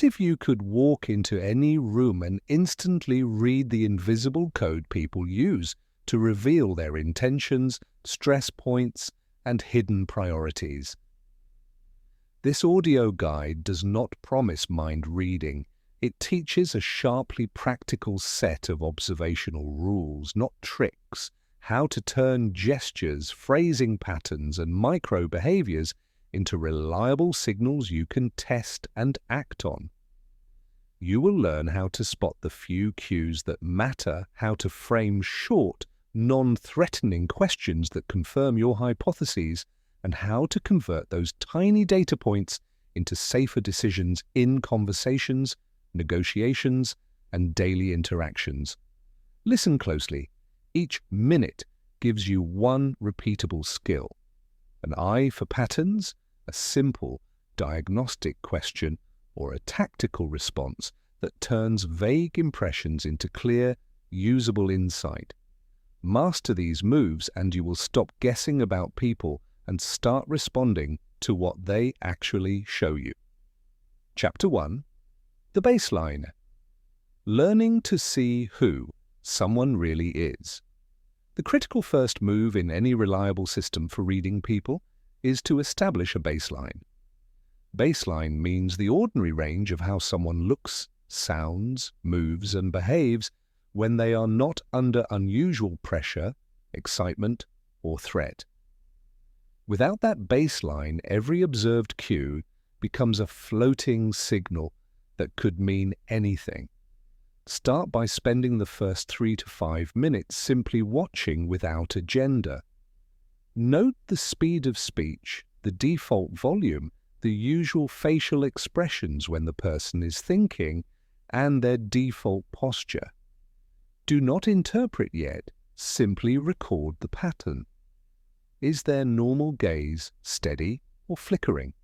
What if you could walk into any room and instantly read the invisible code people use to reveal their intentions, stress points, and hidden priorities? This audio guide does not promise mind reading. It teaches a sharply practical set of observational rules, not tricks, how to turn gestures, phrasing patterns, and micro-behaviors into reliable signals you can test and act on. You will learn how to spot the few cues that matter, how to frame short, non-threatening questions that confirm your hypotheses, and how to convert those tiny data points into safer decisions in conversations, negotiations, and daily interactions. Listen closely. Each minute gives you one repeatable skill: an eye for patterns, a simple diagnostic question, or a tactical response that turns vague impressions into clear, usable insight. Master these moves and you will stop guessing about people and start responding to what they actually show you. Chapter 1. The Baseline. Learning to see who someone really is. The critical first move in any reliable system for reading people is to establish a baseline. Baseline means the ordinary range of how someone looks, sounds, moves, and behaves when they are not under unusual pressure, excitement, or threat. Without that baseline, every observed cue becomes a floating signal that could mean anything. Start by spending the first 3 to 5 minutes simply watching without agenda. Note the speed of speech, the default volume, the usual facial expressions when the person is thinking, and their default posture. Do not interpret yet, simply record the pattern. Is their normal gaze steady or flickering?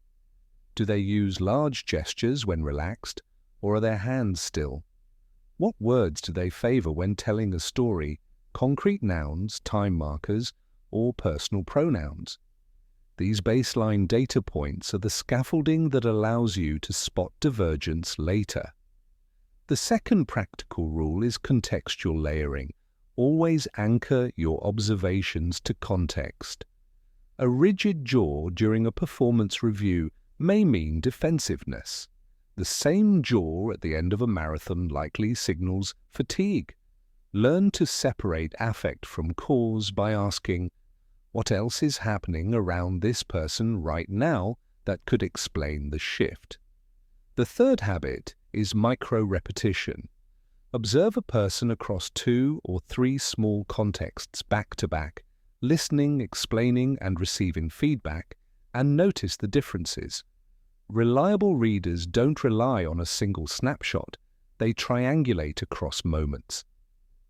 Do they use large gestures when relaxed, or are their hands still? What words do they favor when telling a story, concrete nouns, time markers, or personal pronouns? These baseline data points are the scaffolding that allows you to spot divergence later. The second practical rule is contextual layering. Always anchor your observations to context. A rigid jaw during a performance review may mean defensiveness. The same jaw at the end of a marathon likely signals fatigue. Learn to separate affect from cause by asking, what else is happening around this person right now that could explain the shift? The third habit is micro-repetition. Observe a person across 2 or 3 small contexts back to back, listening, explaining, and receiving feedback, and notice the differences. Reliable readers don't rely on a single snapshot. They triangulate across moments.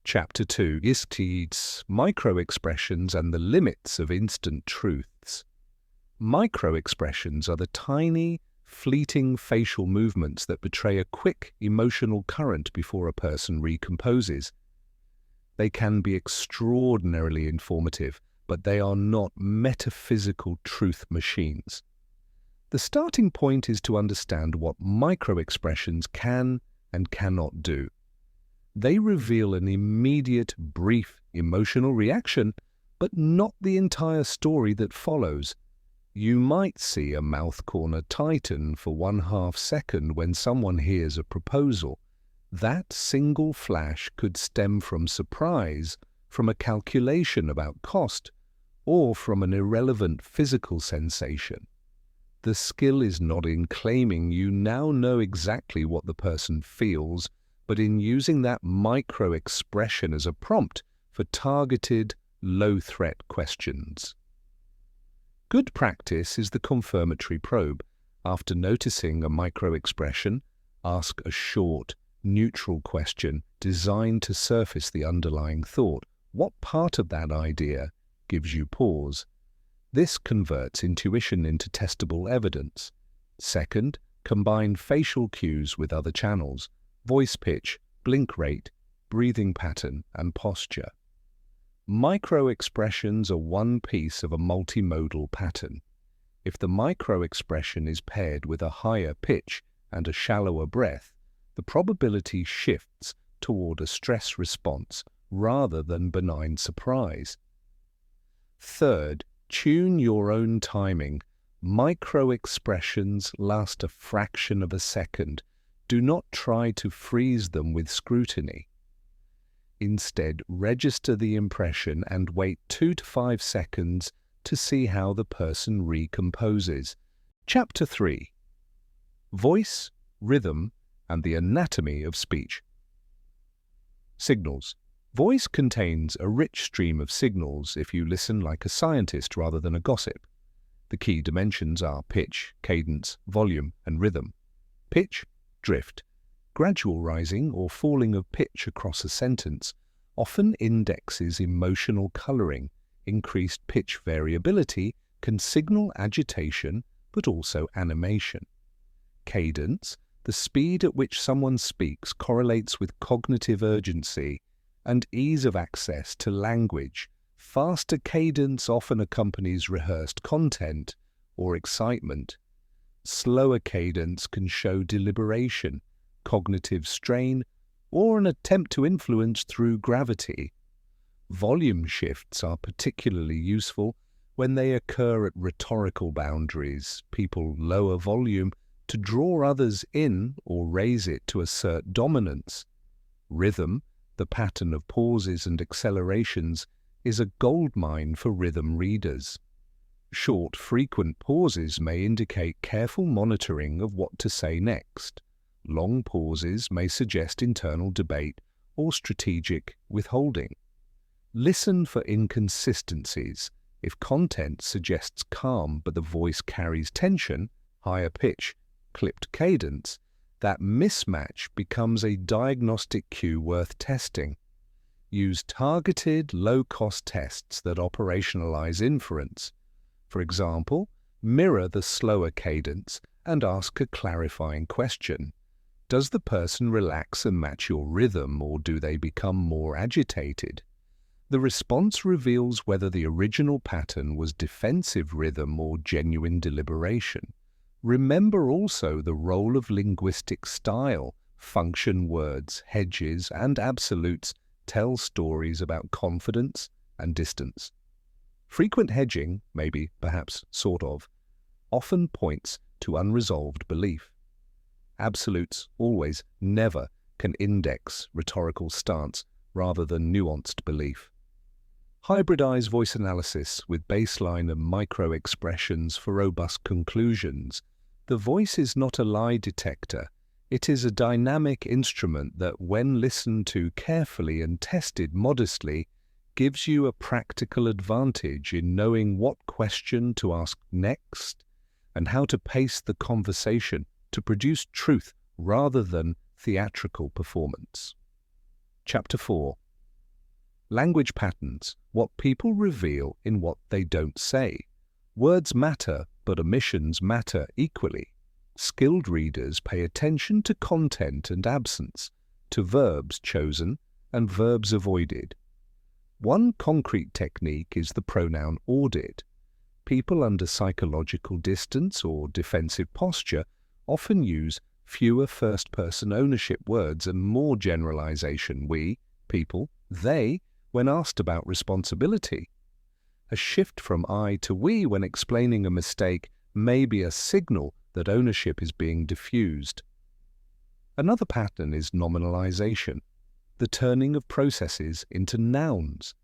Chapter 2 is micro-expressions and the limits of instant truths. Micro-expressions are the tiny, fleeting facial movements that betray a quick emotional current before a person recomposes. They can be extraordinarily informative, but they are not metaphysical truth machines. The starting point is to understand what micro-expressions can and cannot do. They reveal an immediate, brief emotional reaction, but not the entire story that follows. You might see a mouth corner tighten for 1/2 second when someone hears a proposal. That single flash could stem from surprise, from a calculation about cost, or from an irrelevant physical sensation. The skill is not in claiming you now know exactly what the person feels, but in using that micro-expression as a prompt for targeted, low-threat questions. Good practice is the confirmatory probe. After noticing a micro-expression, ask a short, neutral question designed to surface the underlying thought. What part of that idea gives you pause? This converts intuition into testable evidence. Second, combine facial cues with other channels: voice pitch, blink rate, breathing pattern, and posture. Micro-expressions are one piece of a multimodal pattern. If the micro-expression is paired with a higher pitch, and a shallower breath, the probability shifts toward a stress response rather than benign surprise. Third, tune your own timing. Micro-expressions last a fraction of a second. Do not try to freeze them with scrutiny. Instead, register the impression and wait 2 to 5 seconds to see how the person recomposes. Chapter 3. Voice, Rhythm, and the Anatomy of Speech. Signals. Voice contains a rich stream of signals if you listen like a scientist rather than a gossip. The key dimensions are pitch, cadence, volume, and rhythm. Pitch, drift. Gradual rising or falling of pitch across a sentence often indexes emotional coloring. Increased pitch variability can signal agitation but also animation. Cadence, the speed at which someone speaks, correlates with cognitive urgency and ease of access to language. Faster cadence often accompanies rehearsed content or excitement. Slower cadence can show deliberation, cognitive strain, or an attempt to influence through gravity. Volume shifts are particularly useful when they occur at rhetorical boundaries. People lower volume to draw others in or raise it to assert dominance. Rhythm, the pattern of pauses and accelerations, is a goldmine for rhythm readers. Short, frequent pauses may indicate careful monitoring of what to say next. Long pauses may suggest internal debate or strategic withholding. Listen for inconsistencies. If content suggests calm but the voice carries tension, higher pitch, clipped cadence, that mismatch becomes a diagnostic cue worth testing. Use targeted, low-cost tests that operationalize inference. For example, mirror the slower cadence and ask a clarifying question. Does the person relax and match your rhythm, or do they become more agitated? The response reveals whether the original pattern was defensive rhythm or genuine deliberation. Remember also the role of linguistic style. Function words, hedges, and absolutes tell stories about confidence and distance. Frequent hedging, maybe, perhaps, sort of, often points to unresolved belief. Absolutes, always, never, can index rhetorical stance rather than nuanced belief. Hybridize voice analysis with baseline and micro-expressions for robust conclusions. The voice is not a lie detector. It is a dynamic instrument that, when listened to carefully and tested modestly, gives you a practical advantage in knowing what question to ask next and how to pace the conversation to produce truth rather than theatrical performance. Chapter 4. Language patterns, what people reveal in what they don't say. Words matter, but omissions matter equally. Skilled readers pay attention to content and absence, to verbs chosen and verbs avoided. One concrete technique is the pronoun audit. People under psychological distance or defensive posture often use fewer first-person ownership words and more generalization, we, people, they, when asked about responsibility. A shift from I to we when explaining a mistake may be a signal that ownership is being diffused. Another pattern is nominalization, the turning of processes into nouns.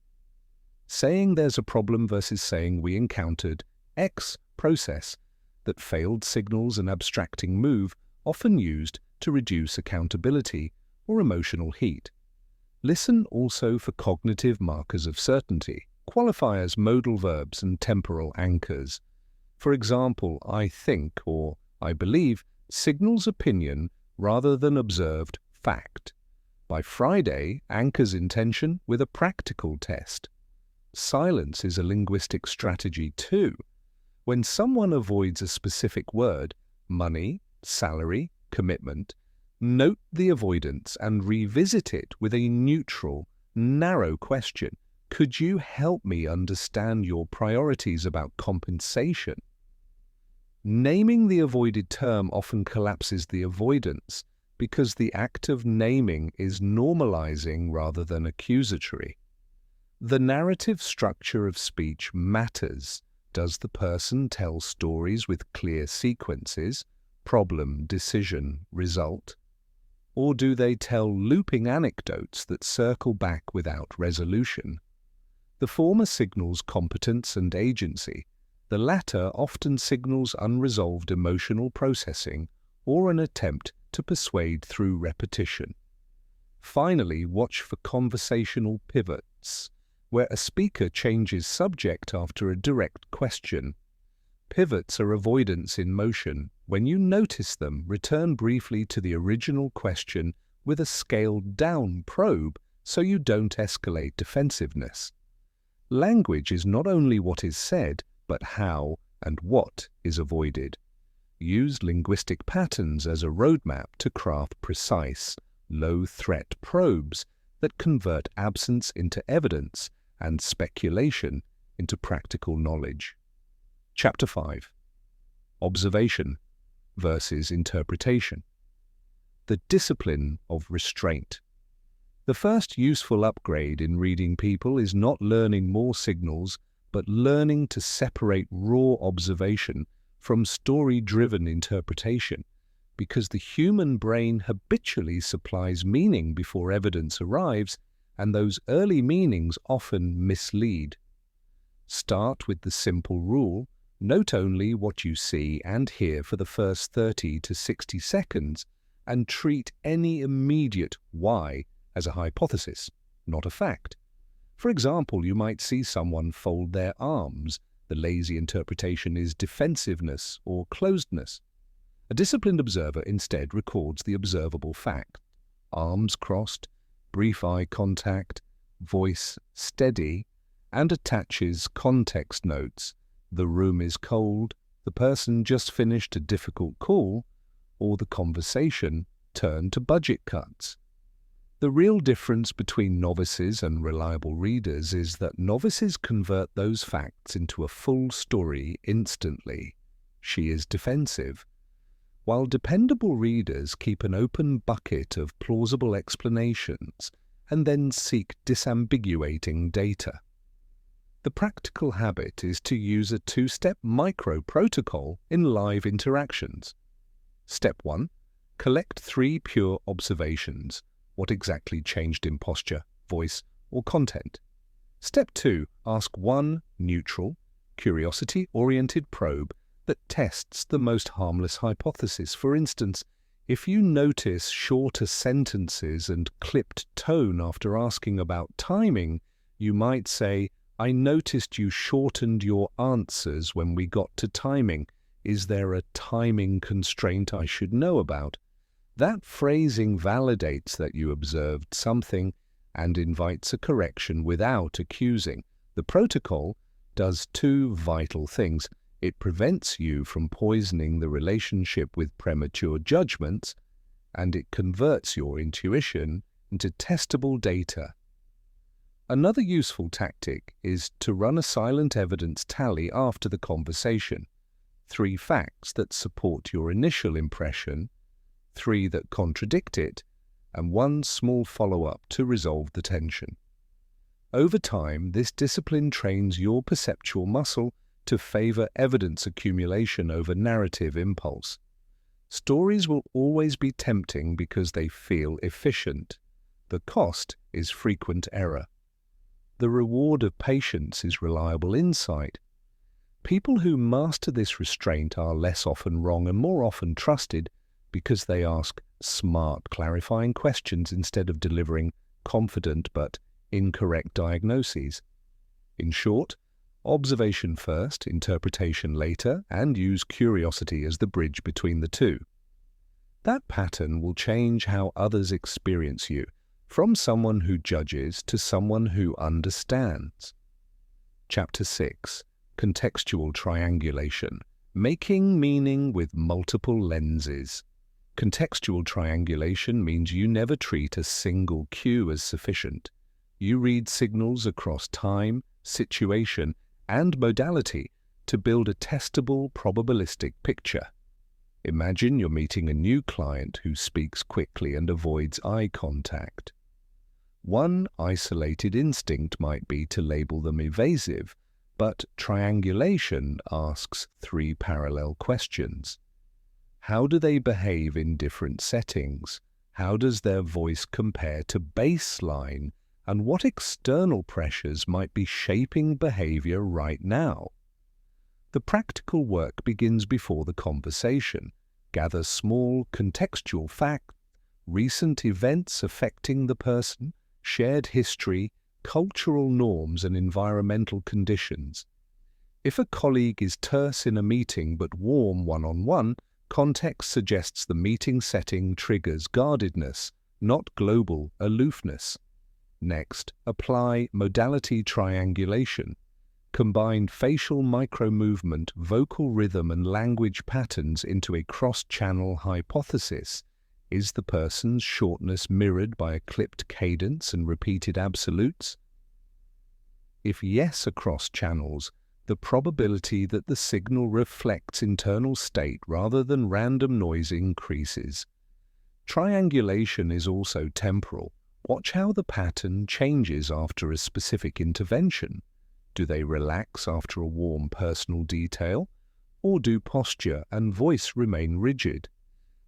Saying there's a problem versus saying we encountered X process that failed signals an abstracting move, often used to reduce accountability or emotional heat. Listen also for cognitive markers of certainty, qualifiers, modal verbs, and temporal anchors. For example, I think or I believe signals opinion rather than observed fact. By Friday anchors intention with a practical test. Silence is a linguistic strategy too. When someone avoids a specific word, money, salary, commitment, note the avoidance and revisit it with a neutral, narrow question. Could you help me understand your priorities about compensation? Naming the avoided term often collapses the avoidance because the act of naming is normalizing rather than accusatory. The narrative structure of speech matters. Does the person tell stories with clear sequences, problem, decision, result? Or do they tell looping anecdotes that circle back without resolution? The former signals competence and agency. The latter often signals unresolved emotional processing or an attempt to persuade through repetition. Finally, watch for conversational pivots, where a speaker changes subject after a direct question. Pivots are avoidance in motion. When you notice them, return briefly to the original question with a scaled-down probe so you don't escalate defensiveness. Language is not only what is said, but how and what is avoided. Use linguistic patterns as a roadmap to craft precise, low-threat probes that convert absence into evidence and speculation into practical knowledge. Chapter 5. Observation versus interpretation. The discipline of restraint. The first useful upgrade in reading people is not learning more signals, but learning to separate raw observation from story-driven interpretation, because the human brain habitually supplies meaning before evidence arrives, and those early meanings often mislead. Start with the simple rule: note only what you see and hear for the first 30 to 60 seconds, and treat any immediate why as a hypothesis, not a fact. For example, you might see someone fold their arms. The lazy interpretation is defensiveness or closedness. A disciplined observer instead records the observable fact: arms crossed, brief eye contact, voice steady, and attaches context notes: the room is cold, the person just finished a difficult call, or the conversation turned to budget cuts. The real difference between novices and reliable readers is that novices convert those facts into a full story instantly. She is defensive, while dependable readers keep an open bucket of plausible explanations and then seek disambiguating data. The practical habit is to use a two-step micro-protocol in live interactions. Step 1. Collect 3 pure observations. What exactly changed in posture, voice, or content? Step 2. Ask 1 neutral, curiosity-oriented probe that tests the most harmless hypothesis. For instance, if you notice shorter sentences and clipped tone after asking about timing, you might say, "I noticed you shortened your answers when we got to timing. Is there a timing constraint I should know about?" That phrasing validates that you observed something and invites a correction without accusing. The protocol does 2 vital things. It prevents you from poisoning the relationship with premature judgments, and it converts your intuition into testable data. Another useful tactic is to run a silent evidence tally after the conversation: 3 facts that support your initial impression, 3 that contradict it, and 1 small follow-up to resolve the tension. Over time, this discipline trains your perceptual muscle to favor evidence accumulation over narrative impulse. Stories will always be tempting because they feel efficient. The cost is frequent error. The reward of patience is reliable insight. People who master this restraint are less often wrong and more often trusted, because they ask smart, clarifying questions instead of delivering confident but incorrect diagnoses. In short, observation first, interpretation later, and use curiosity as the bridge between the two. That pattern will change how others experience you, from someone who judges to someone who understands. Chapter 6. Contextual triangulation. Making meaning with multiple lenses. Contextual triangulation means you never treat a single cue as sufficient. You read signals across time, situation, and modality to build a testable probabilistic picture. Imagine you're meeting a new client who speaks quickly and avoids eye contact. One isolated instinct might be to label them evasive, but triangulation asks 3 parallel questions. How do they behave in different settings? How does their voice compare to baseline? And what external pressures might be shaping behavior right now? The practical work begins before the conversation. Gather small, contextual facts, recent events affecting the person, shared history, cultural norms and environmental conditions. If a colleague is terse in a meeting but warm one-on-one, context suggests the meeting setting triggers guardedness, not global aloofness. Next, apply modality triangulation. Combine facial micro-movement, vocal rhythm and language patterns into a cross-channel hypothesis. Is the person's shortness mirrored by a clipped cadence and repeated absolutes? If yes across channels, the probability that the signal reflects internal state rather than random noise increases. Triangulation is also temporal. Watch how the pattern changes after a specific intervention. Do they relax after a warm personal detail? Or do posture and voice remain rigid?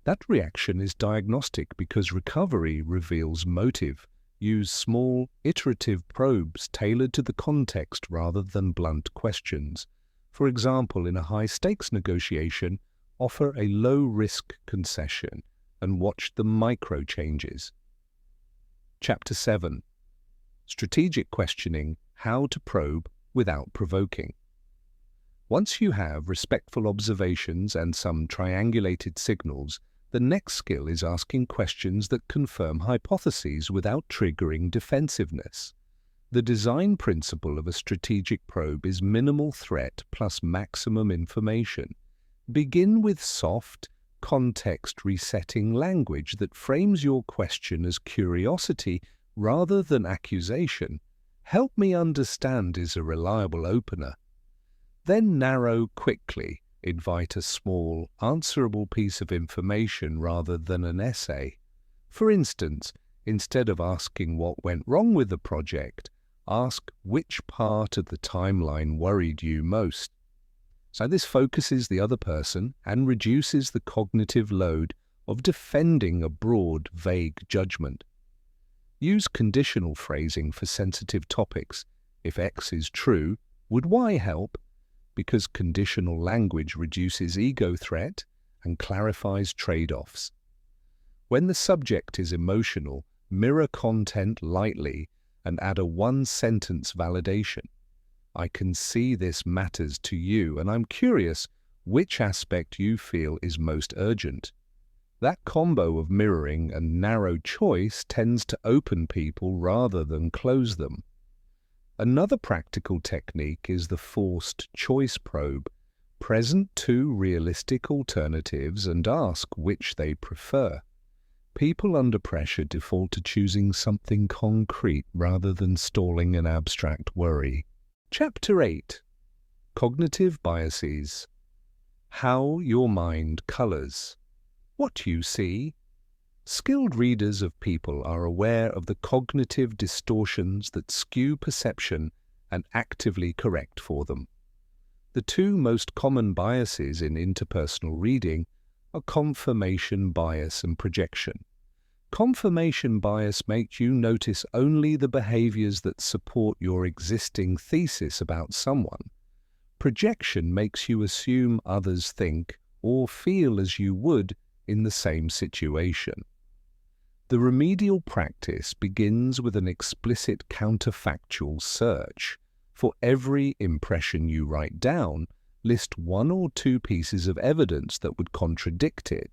That reaction is diagnostic because recovery reveals motive. Use small, iterative probes tailored to the context rather than blunt questions. For example, in a high-stakes negotiation, offer a low-risk concession and watch the micro-changes. Chapter 7. Strategic Questioning: How to Probe Without Provoking. Once you have respectful observations and some triangulated signals, the next skill is asking questions that confirm hypotheses without triggering defensiveness. The design principle of a strategic probe is minimal threat plus maximum information. Begin with soft, context-resetting language that frames your question as curiosity rather than accusation. "Help me understand" is a reliable opener. Then narrow quickly. Invite a small, answerable piece of information rather than an essay. For instance, instead of asking what went wrong with the project, ask which part of the timeline worried you most. So this focuses the other person and reduces the cognitive load of defending a broad, vague judgment. Use conditional phrasing for sensitive topics. If X is true, would Y help? Because conditional language reduces ego threat and clarifies trade-offs. When the subject is emotional, mirror content lightly and add a one-sentence validation. "I can see this matters to you, and I'm curious which aspect you feel is most urgent." That combo of mirroring and narrow choice tends to open people rather than close them. Another practical technique is the forced choice probe. Present 2 realistic alternatives and ask which they prefer. People under pressure default to choosing something concrete rather than stalling an abstract worry. Chapter 8. Cognitive Biases. How your mind colors. What you see. Skilled readers of people are aware of the cognitive distortions that skew perception and actively correct for them. The 2 most common biases in interpersonal reading are confirmation bias and projection. Confirmation bias makes you notice only the behaviors that support your existing thesis about someone. Projection makes you assume others think or feel as you would in the same situation. The remedial practice begins with an explicit counterfactual search. For every impression you write down, list 1 or 2 pieces of evidence that would contradict it.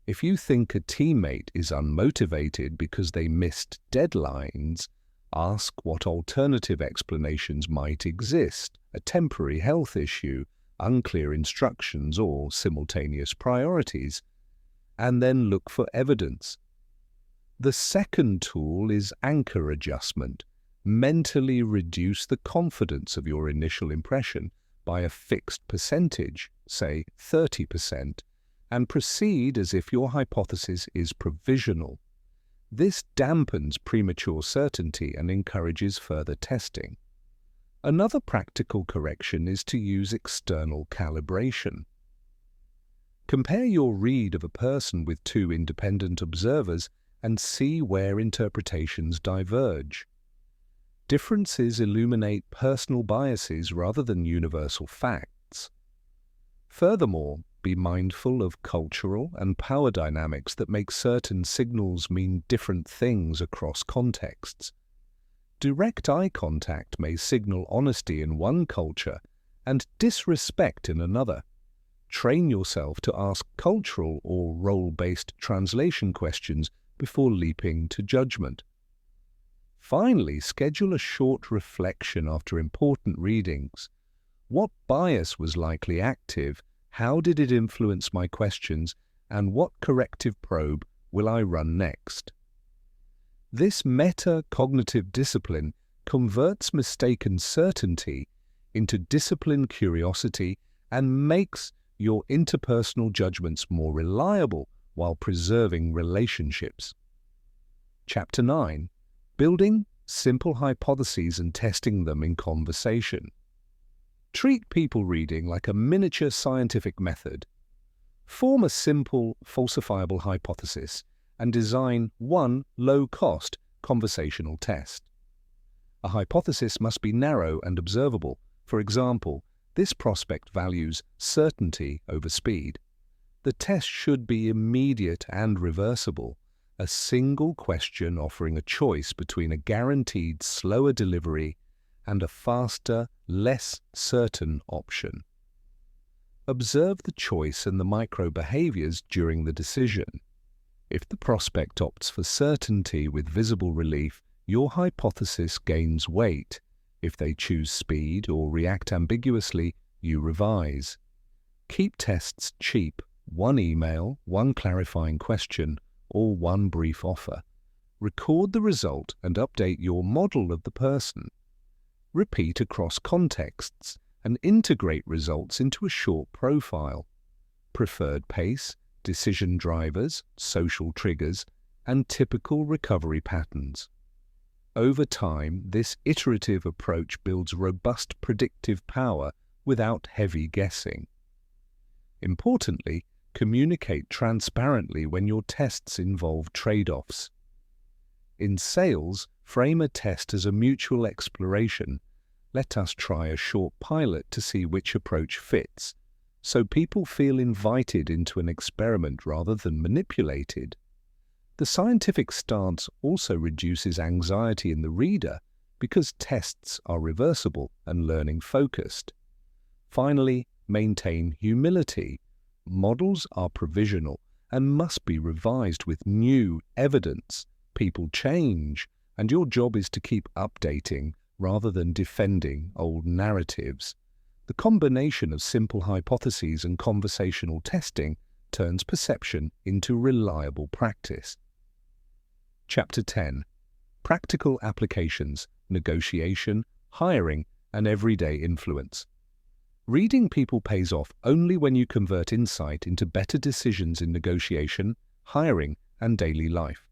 If you think a teammate is unmotivated because they missed deadlines, ask what alternative explanations might exist: a temporary health issue, unclear instructions, or simultaneous priorities, and then look for evidence. The second tool is anchor adjustment. Mentally reduce the confidence of your initial impression by a fixed percentage, say 30%, and proceed as if your hypothesis is provisional. This dampens premature certainty and encourages further testing. Another practical correction is to use external calibration. Compare your read of a person with two independent observers and see where interpretations diverge. Differences illuminate personal biases rather than universal facts. Furthermore, be mindful of cultural and power dynamics that make certain signals mean different things across contexts. Direct eye contact may signal honesty in one culture and disrespect in another. Train yourself to ask cultural or role-based translation questions before leaping to judgment. Finally, schedule a short reflection after important readings. What bias was likely active? How did it influence my questions? And what corrective probe will I run next? This meta-cognitive discipline converts mistaken certainty into disciplined curiosity and makes your interpersonal judgments more reliable while preserving relationships. Chapter 9. Building simple hypotheses and testing them in conversation. Treat people reading like a miniature scientific method. Form a simple, falsifiable hypothesis and design one low-cost conversational test. A hypothesis must be narrow and observable. For example, this prospect values certainty over speed. The test should be immediate and reversible, a single question offering a choice between a guaranteed slower delivery and a faster, less certain option. Observe the choice and the micro-behaviors during the decision. If the prospect opts for certainty with visible relief, your hypothesis gains weight. If they choose speed or react ambiguously, you revise. Keep tests cheap: one email, one clarifying question, or one brief offer. Record the result and update your model of the person. Repeat across contexts and integrate results into a short profile. Preferred pace, decision drivers, social triggers, and typical recovery patterns. Over time, this iterative approach builds robust predictive power without heavy guessing. Importantly, communicate transparently when your tests involve trade-offs. In sales, frame a test as a mutual exploration. Let us try a short pilot to see which approach fits, so people feel invited into an experiment rather than manipulated. The scientific stance also reduces anxiety in the reader because tests are reversible and learning-focused. Finally, maintain humility. Models are provisional and must be revised with new evidence. People change, and your job is to keep updating rather than defending old narratives. The combination of simple hypotheses and conversational testing turns perception into reliable practice. Chapter 10. Practical applications, negotiation, hiring, and everyday influence. Reading people pays off only when you convert insight into better decisions in negotiation, hiring, and daily life.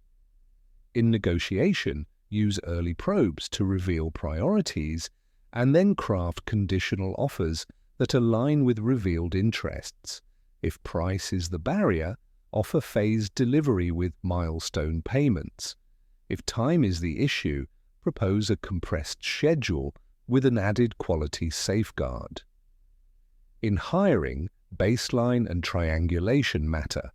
In negotiation, use early probes to reveal priorities and then craft conditional offers that align with revealed interests. If price is the barrier, offer phased delivery with milestone payments. If time is the issue, propose a compressed schedule with an added quality safeguard. In hiring, baseline and triangulation matter.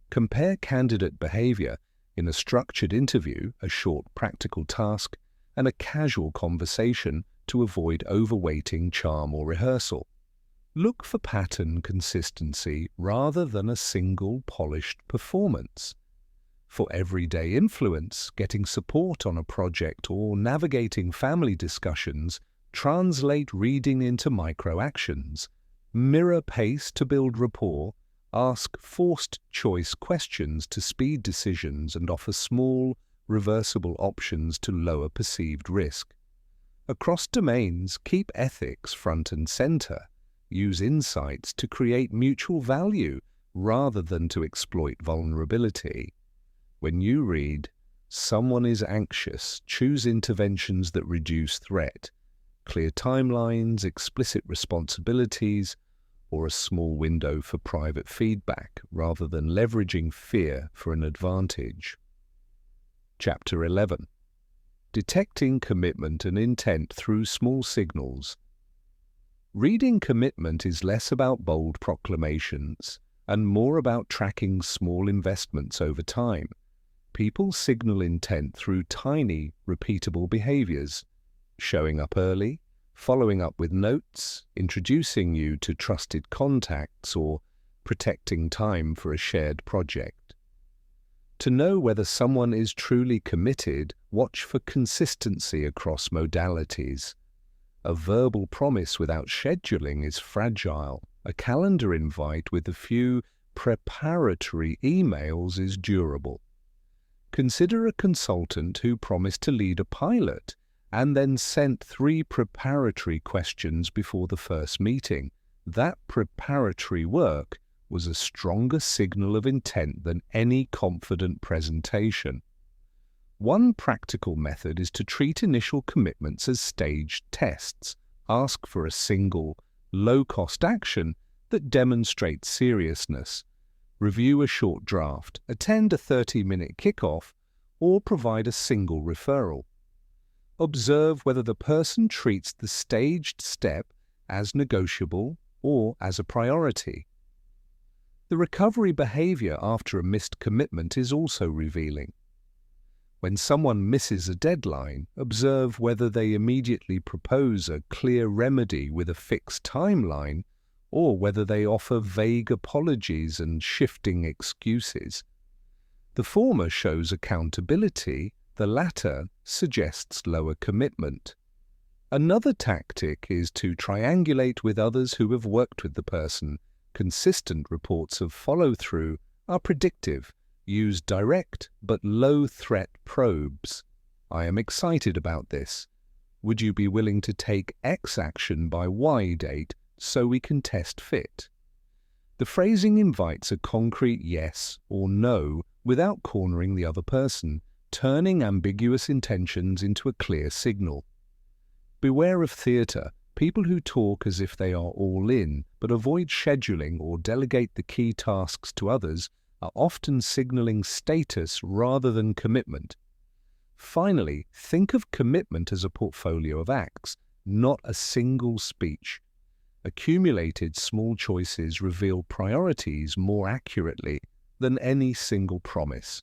Compare candidate behavior in a structured interview, a short practical task, and a casual conversation to avoid overweighting charm or rehearsal. Look for pattern consistency rather than a single polished performance. For everyday influence, getting support on a project or navigating family discussions, translate reading into micro-actions. Mirror pace to build rapport. Ask forced choice questions to speed decisions and offer small, reversible options to lower perceived risk. Across domains, keep ethics front and center. Use insights to create mutual value rather than to exploit vulnerability. When you read, "Someone is anxious," choose interventions that reduce threat, clear timelines, explicit responsibilities, or a small window for private feedback rather than leveraging fear for an advantage. Chapter 11. Detecting commitment and intent through small signals. Reading commitment is less about bold proclamations and more about tracking small investments over time. People signal intent through tiny, repeatable behaviors: showing up early, following up with notes, introducing you to trusted contacts, or protecting time for a shared project. To know whether someone is truly committed, watch for consistency across modalities. A verbal promise without scheduling is fragile. A calendar invite with a few preparatory emails is durable. Consider a consultant who promised to lead a pilot and then sent 3 preparatory questions before the first meeting. That preparatory work was a stronger signal of intent than any confident presentation. One practical method is to treat initial commitments as staged tests. Ask for a single, low-cost action that demonstrates seriousness. Review a short draft, attend a 30-minute kickoff, or provide a single referral. Observe whether the person treats the staged step as negotiable or as a priority. The recovery behavior after a missed commitment is also revealing. When someone misses a deadline, observe whether they immediately propose a clear remedy with a fixed timeline or whether they offer vague apologies and shifting excuses. The former shows accountability, the latter suggests lower commitment. Another tactic is to triangulate with others who have worked with the person. Consistent reports of follow-through are predictive. Use direct but low-threat probes. "I am excited about this. Would you be willing to take X action by Y date so we can test fit?" The phrasing invites a concrete yes or no without cornering the other person, turning ambiguous intentions into a clear signal. Beware of theatre. People who talk as if they are all in, but avoid scheduling or delegate the key tasks to others, are often signaling status rather than commitment. Finally, think of commitment as a portfolio of acts, not a single speech. Accumulated small choices reveal priorities more accurately than any single promise.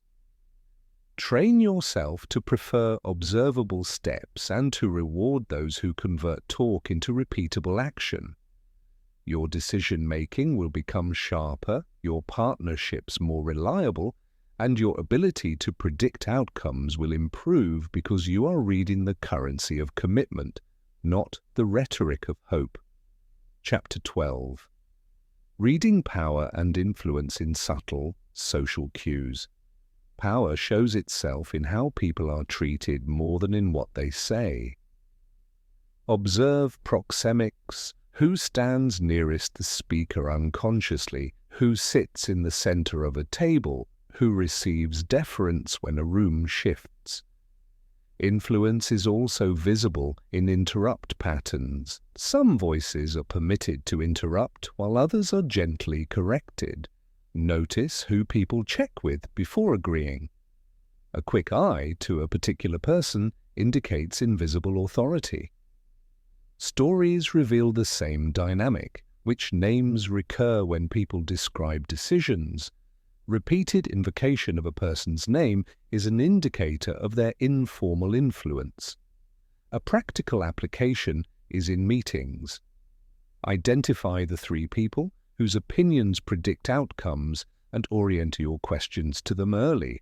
Train yourself to prefer observable steps and to reward those who convert talk into repeatable action. Your decision-making will become sharper, your partnerships more reliable, and your ability to predict outcomes will improve because you are reading the currency of commitment, not the rhetoric of hope. Chapter 12. Reading power and influence in subtle, social cues. Power shows itself in how people are treated more than in what they say. Observe proxemics. Who stands nearest the speaker unconsciously? Who sits in the center of a table? Who receives deference when a room shifts? Influence is also visible in interrupt patterns. Some voices are permitted to interrupt while others are gently corrected. Notice who people check with before agreeing. A quick eye to a particular person indicates invisible authority. Stories reveal the same dynamic. Which names recur when people describe decisions? Repeated invocation of a person's name is an indicator of their informal influence. A practical application is in meetings. Identify the 3 people whose opinions predict outcomes and orient your questions to them early.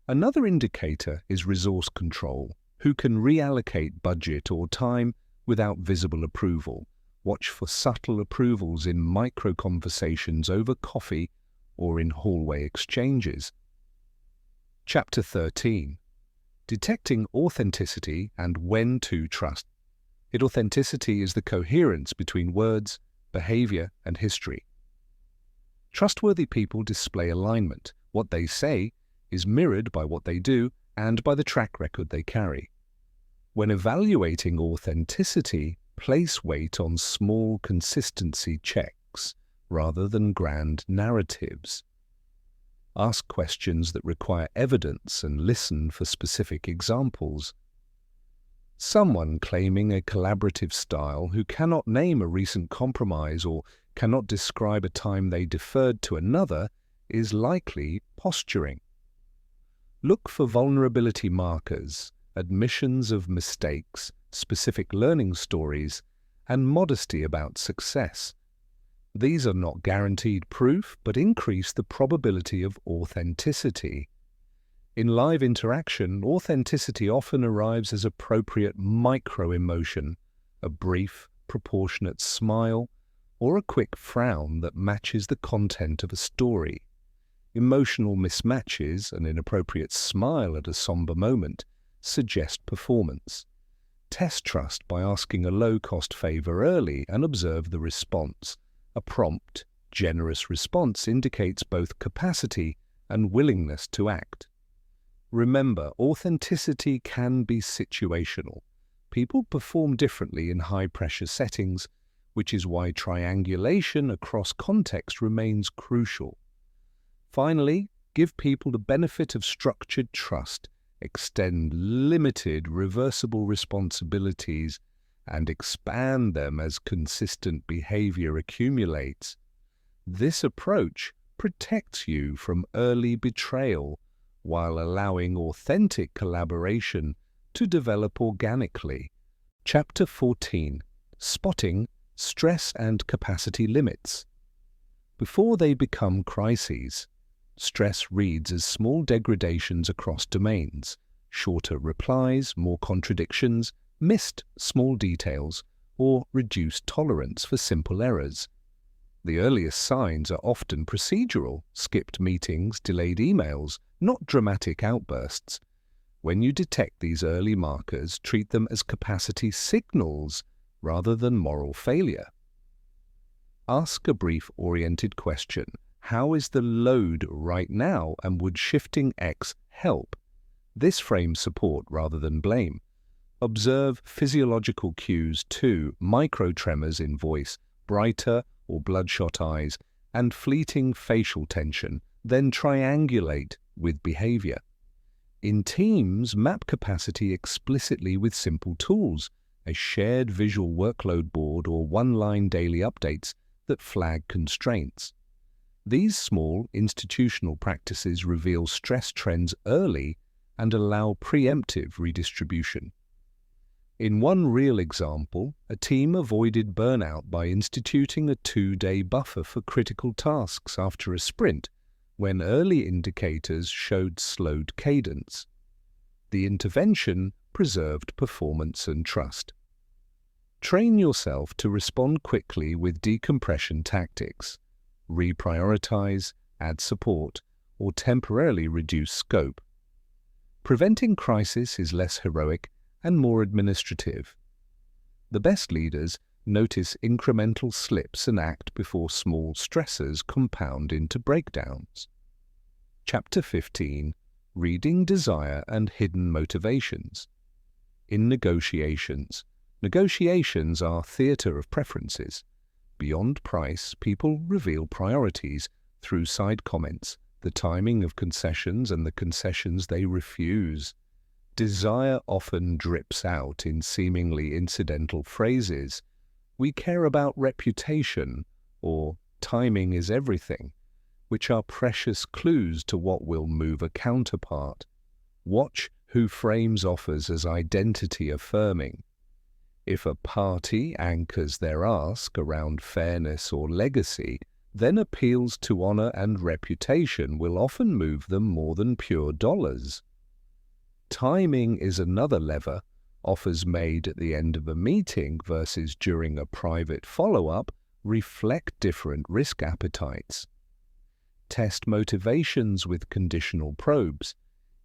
Another indicator is resource control. Who can reallocate budget or time without visible approval? Watch for subtle approvals in micro-conversations over coffee or in hallway exchanges. Chapter 13. Detecting authenticity and when to trust. Authenticity is the coherence between words, behavior, and history. Trustworthy people display alignment. What they say is mirrored by what they do and by the track record they carry. When evaluating authenticity, place weight on small consistency checks rather than grand narratives. Ask questions that require evidence and listen for specific examples. Someone claiming a collaborative style who cannot name a recent compromise or cannot describe a time they deferred to another is likely posturing. Look for vulnerability markers, admissions of mistakes, specific learning stories, and modesty about success. These are not guaranteed proof, but increase the probability of authenticity. In live interaction, authenticity often arrives as appropriate micro-emotion, a brief, proportionate smile, or a quick frown that matches the content of a story. Emotional mismatches, an inappropriate smile at a somber moment, suggest performance. Test trust by asking a low-cost favor early and observe the response. A prompt, generous response indicates both capacity and willingness to act. Remember, authenticity can be situational. People perform differently in high-pressure settings, which is why triangulation across context remains crucial. Finally, give people the benefit of structured trust, extend limited, reversible responsibilities, and expand them as consistent behavior accumulates. This approach protects you from early betrayal while allowing authentic collaboration to develop organically. Chapter 14. Spotting Stress and Capacity Limits. Before they become crises, stress reads as small degradations across domains, shorter replies, more contradictions, missed small details, or reduced tolerance for simple errors. The earliest signs are often procedural, skipped meetings, delayed emails, not dramatic outbursts. When you detect these early markers, treat them as capacity signals rather than moral failure. Ask a brief oriented question. How is the load right now, and would shifting X help? This frames support rather than blame. Observe physiological cues too, micro-tremors in voice, brighter or bloodshot eyes, and fleeting facial tension, then triangulate with behavior. In teams, map capacity explicitly with simple tools, a shared visual workload board or one-line daily updates that flag constraints. These small institutional practices reveal stress trends early and allow preemptive redistribution. In one real example, a team avoided burnout by instituting a 2-day buffer for critical tasks after a sprint, when early indicators showed slowed cadence. The intervention preserved performance and trust. Train yourself to respond quickly with decompression tactics. Reprioritize, add support, or temporarily reduce scope. Preventing crisis is less heroic and more administrative. The best leaders notice incremental slips and act before small stressors compound into breakdowns. Chapter 15. Reading Desire and Hidden Motivations. In negotiations. Negotiations are theatre of preferences. Beyond price, people reveal priorities through side comments, the timing of concessions and the concessions they refuse. Desire often drips out in seemingly incidental phrases. We care about reputation, or timing is everything, which are precious clues to what will move a counterpart. Watch who frames offers as identity-affirming. If a party anchors their ask around fairness or legacy, then appeals to honor and reputation will often move them more than pure dollars. Timing is another lever. Offers made at the end of a meeting versus during a private follow-up reflect different risk appetites. Test motivations with conditional probes.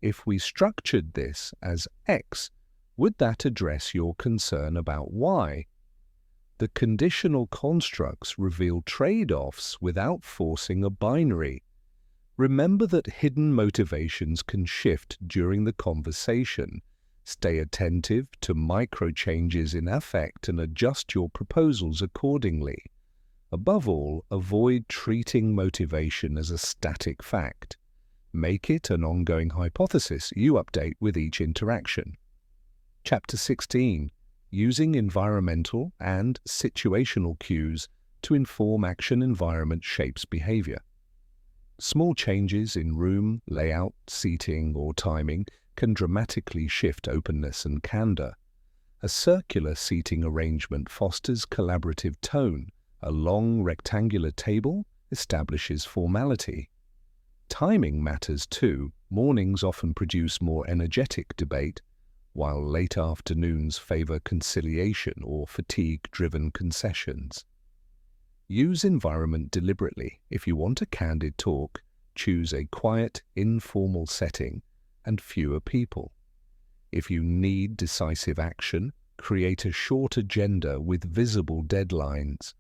If we structured this as X, Would that address your concern about why? The conditional constructs reveal trade-offs without forcing a binary. Remember that hidden motivations can shift during the conversation. Stay attentive to micro-changes in affect and adjust your proposals accordingly. Above all, avoid treating motivation as a static fact. Make it an ongoing hypothesis you update with each interaction. Chapter 16. Using environmental and situational cues to inform action environment shapes behavior. Small changes in room, layout, seating, or timing can dramatically shift openness and candor. A circular seating arrangement fosters collaborative tone. A long rectangular table establishes formality. Timing matters too. Mornings often produce more energetic debate, while late afternoons favor conciliation or fatigue-driven concessions. Use environment deliberately. If you want a candid talk, choose a quiet, informal setting and fewer people. If you need decisive action, create a short agenda with visible deadlines.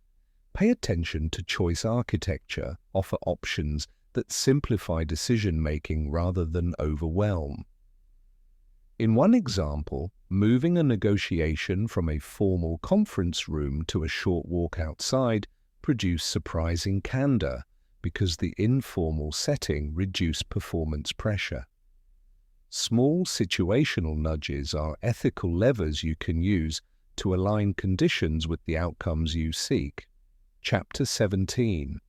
Pay attention to choice architecture. Offer options that simplify decision-making rather than overwhelm. In one example, moving a negotiation from a formal conference room to a short walk outside produced surprising candor because the informal setting reduced performance pressure. Small situational nudges are ethical levers you can use to align conditions with the outcomes you seek. Chapter 17.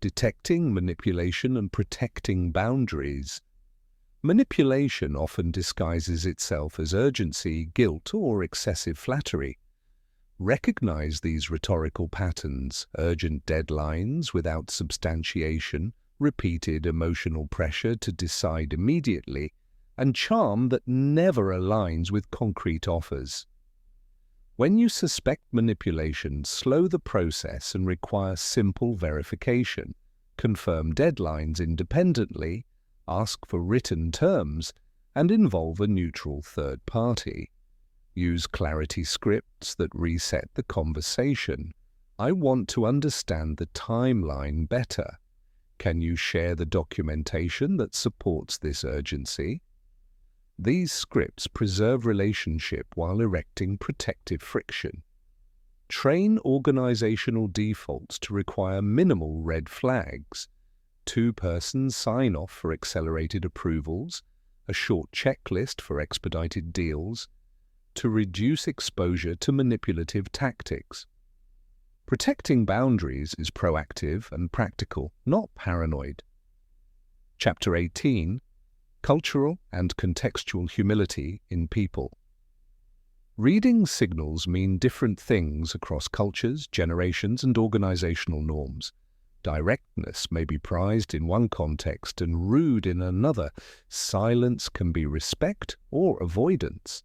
Detecting manipulation and protecting boundaries. Manipulation often disguises itself as urgency, guilt, or excessive flattery. Recognize these rhetorical patterns: urgent deadlines without substantiation, repeated emotional pressure to decide immediately, and charm that never aligns with concrete offers. When you suspect manipulation, slow the process and require simple verification. Confirm deadlines independently, ask for written terms, and involve a neutral third party. Use clarity scripts that reset the conversation. I want to understand the timeline better. Can you share the documentation that supports this urgency? These scripts preserve relationship while erecting protective friction. Train organizational defaults to require minimal red flags. Two-person sign-off for accelerated approvals, a short checklist for expedited deals, to reduce exposure to manipulative tactics. Protecting boundaries is proactive and practical, not paranoid. Chapter 18. Cultural and Contextual Humility in People. Reading signals mean different things across cultures, generations, and organizational norms. Directness may be prized in one context and rude in another. Silence can be respect or avoidance.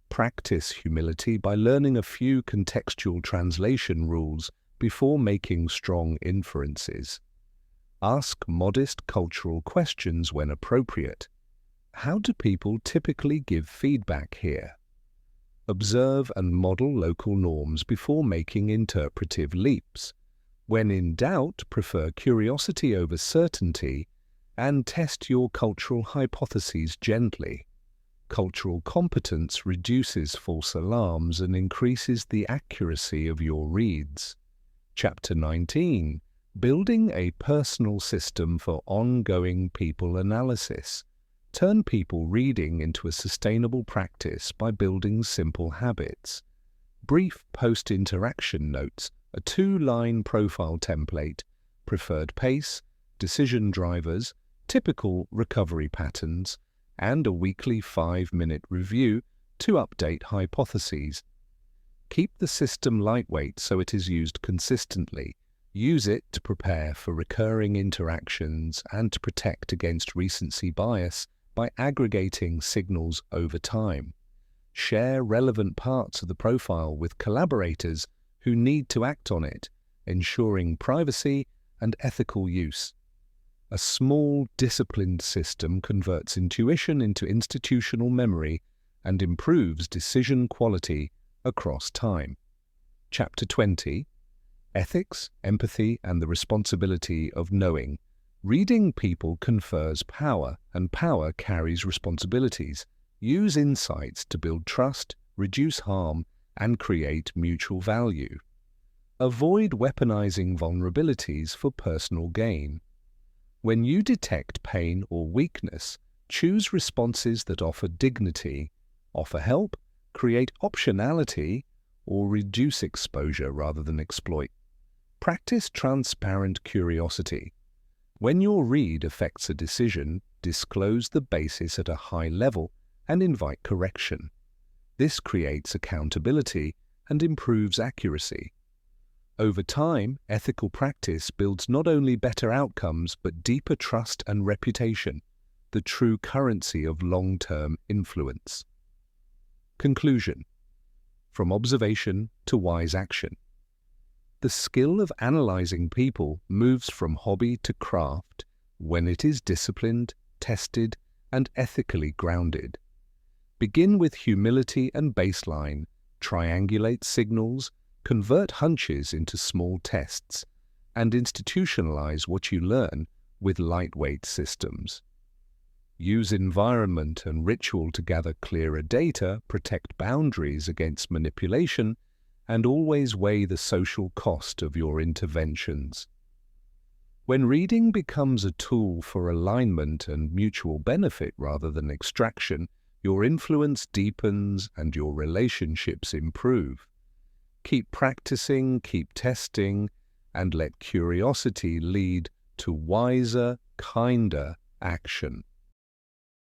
Practice humility by learning a few contextual translation rules before making strong inferences. Ask modest cultural questions when appropriate. How do people typically give feedback here? Observe and model local norms before making interpretive leaps. When in doubt, prefer curiosity over certainty and test your cultural hypotheses gently. Cultural competence reduces false alarms and increases the accuracy of your reads. Chapter 19. Building a personal system for ongoing people analysis. Turn people reading into a sustainable practice by building simple habits. Brief post-interaction notes, a 2-line profile template, preferred pace, decision drivers, typical recovery patterns, and a weekly 5-minute review to update hypotheses. Keep the system lightweight so it is used consistently. Use it to prepare for recurring interactions and to protect against recency bias by aggregating signals over time. Share relevant parts of the profile with collaborators who need to act on it, ensuring privacy and ethical use. A small, disciplined system converts intuition into institutional memory and improves decision quality across time. Chapter 20, Ethics, Empathy, and the Responsibility of Knowing. Reading people confers power, and power carries responsibilities. Use insights to build trust, reduce harm, and create mutual value. Avoid weaponizing vulnerabilities for personal gain. When you detect pain or weakness, choose responses that offer dignity, offer help, create optionality, or reduce exposure rather than exploit. Practice transparent curiosity. When your read affects a decision, disclose the basis at a high level and invite correction. This creates accountability and improves accuracy. Over time, ethical practice builds not only better outcomes but deeper trust and reputation, the true currency of long-term influence. Conclusion. From observation to wise action. The skill of analyzing people moves from hobby to craft when it is disciplined, tested, and ethically grounded. Begin with humility and baseline, triangulate signals, convert hunches into small tests, and institutionalize what you learn with lightweight systems. Use environment and ritual to gather clearer data, protect boundaries against manipulation, and always weigh the social cost of your interventions. When reading becomes a tool for alignment and mutual benefit rather than extraction, your influence deepens and your relationships improve. Keep practicing, keep testing, and let curiosity lead to wiser, kinder action.